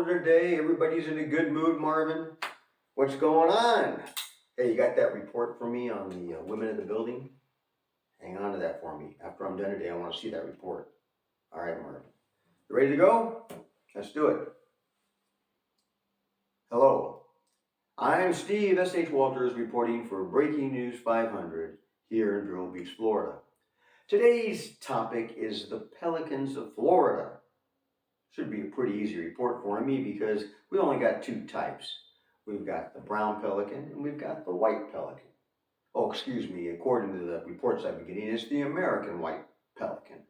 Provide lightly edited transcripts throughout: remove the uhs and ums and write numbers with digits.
Florida today. Everybody's in a good mood, Marvin. What's going on? Hey, you got that report for me on the women in the building? Hang on to that for me. After I'm done today, I want to see that report. All right, Marvin. You ready to go? Let's do it. Hello. I'm Steve S.H. Walters reporting for Breaking News 500 here in Vero Beach, Florida. Today's topic is the Pelicans of Florida. Should be a pretty easy report for me because we only got two types. We've got the brown pelican and we've got the white pelican. Oh, excuse me, according to the reports I've been getting, it's the American white pelican.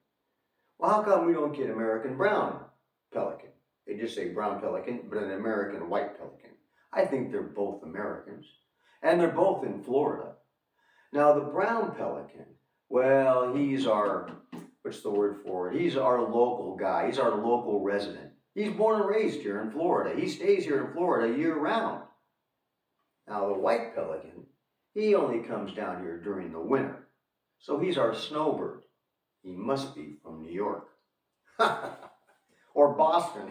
Well, how come we don't get American brown pelican? They just say brown pelican, but an American white pelican. I think they're both Americans, and they're both in Florida. Now, the brown pelican, well, he's our, what's the word for it? He's our local guy. He's our local resident. He's born and raised here in Florida. He stays here in Florida year-round. Now, the white pelican, he only comes down here during the winter. So he's our snowbird. He must be from New York. Or Boston.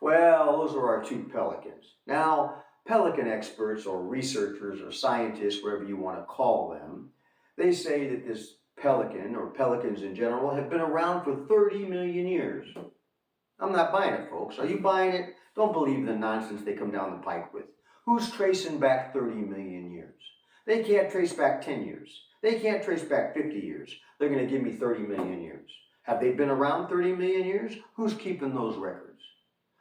Well, those are our two pelicans. Now, pelican experts or researchers or scientists, whatever you want to call them, they say that this pelican, or pelicans in general, have been around for 30 million years. I'm not buying it, folks. Are you buying it? Don't believe the nonsense they come down the pike with. Who's tracing back 30 million years? They can't trace back 10 years. They can't trace back 50 years. They're going to give me 30 million years. Have they been around 30 million years? Who's keeping those records?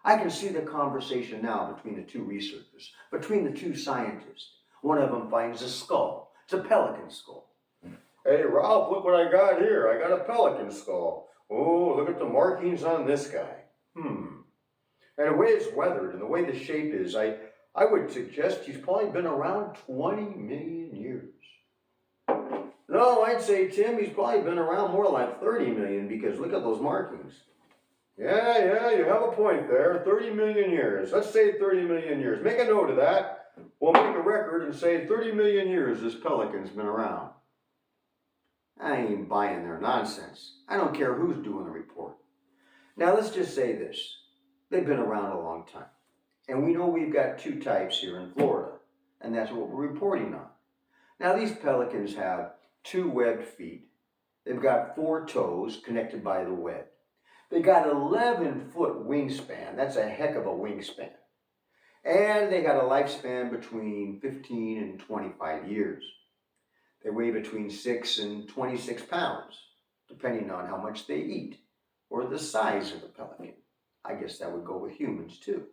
I can see the conversation now between the two researchers, between the two scientists. One of them finds a skull. It's a pelican skull. Hey, Ralph, look what I got here. I got a pelican skull. Oh, look at the markings on this guy. And the way it's weathered and the way the shape is, I would suggest he's probably been around 20 million years. No, I'd say, Tim, he's probably been around more like 30 million because look at those markings. Yeah, you have a point there. 30 million years. Let's say 30 million years. Make a note of that. We'll make a record and say 30 million years this pelican's been around. I ain't buying their nonsense. I don't care who's doing the report. Now, let's just say this. They've been around a long time. And we know we've got two types here in Florida. And that's what we're reporting on. Now, these pelicans have 2 webbed feet. They've got 4 toes connected by the web. They got 11-foot wingspan. That's a heck of a wingspan. And they got a lifespan between 15 and 25 years. They weigh between 6 and 26 pounds, depending on how much they eat or the size of the pelican. I guess that would go with humans too.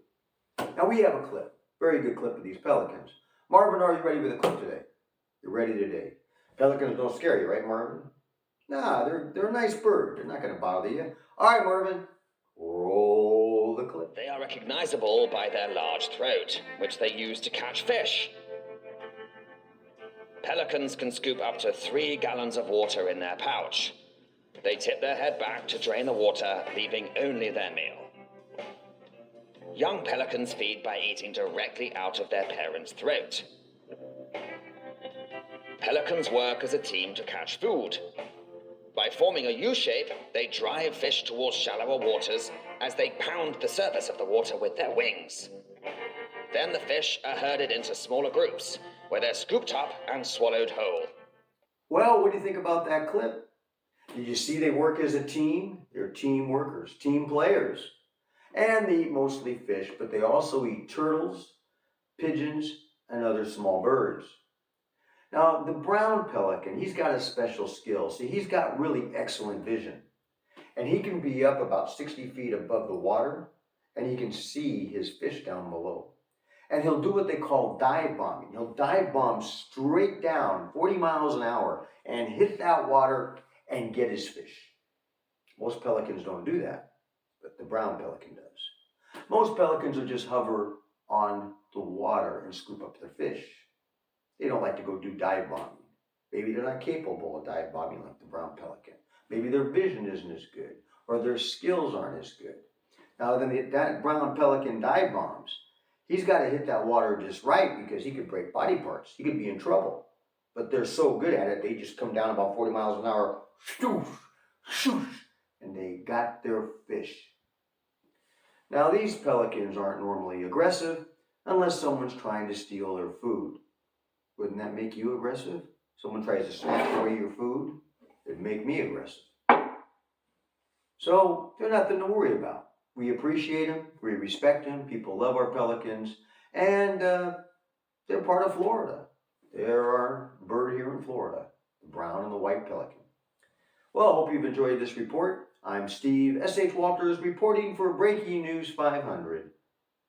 Now we have a clip, very good clip of these pelicans. Marvin, are you ready with the clip today? You're ready today. Pelicans don't scare you, right, Marvin? Nah, they're a nice bird. They're not going to bother you. All right, Marvin, roll the clip. They are recognizable by their large throat, which they use to catch fish. Pelicans can scoop up to 3 gallons of water in their pouch. They tip their head back to drain the water, leaving only their meal. Young pelicans feed by eating directly out of their parents' throat. Pelicans work as a team to catch food. By forming a U-shape, they drive fish towards shallower waters as they pound the surface of the water with their wings. Then the fish are herded into smaller groups, where they're scooped up and swallowed whole. Well, what do you think about that clip? Did you see they work as a team? They're team workers, team players. And they eat mostly fish, but they also eat turtles, pigeons, and other small birds. Now, the brown pelican, he's got a special skill. See, he's got really excellent vision. And he can be up about 60 feet above the water, and he can see his fish down below. And he'll do what they call dive bombing. He'll dive bomb straight down 40 miles an hour and hit that water and get his fish. Most pelicans don't do that, but the brown pelican does. Most pelicans will just hover on the water and scoop up their fish. They don't like to go do dive bombing. Maybe they're not capable of dive bombing like the brown pelican. Maybe their vision isn't as good, or their skills aren't as good. Now, then that brown pelican dive bombs, he's got to hit that water just right because he could break body parts. He could be in trouble. But they're so good at it, they just come down about 40 miles an hour, shoosh, shoosh, and they got their fish. Now, these pelicans aren't normally aggressive unless someone's trying to steal their food. Wouldn't that make you aggressive? Someone tries to snatch away your food? It'd make me aggressive. So, they're nothing to worry about. We appreciate them, we respect them, people love our pelicans, and they're part of Florida. They're our bird here in Florida, the brown and the white pelican. Well, I hope you've enjoyed this report. I'm Steve S.H. Walters reporting for Breaking News 500.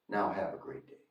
Now have a great day.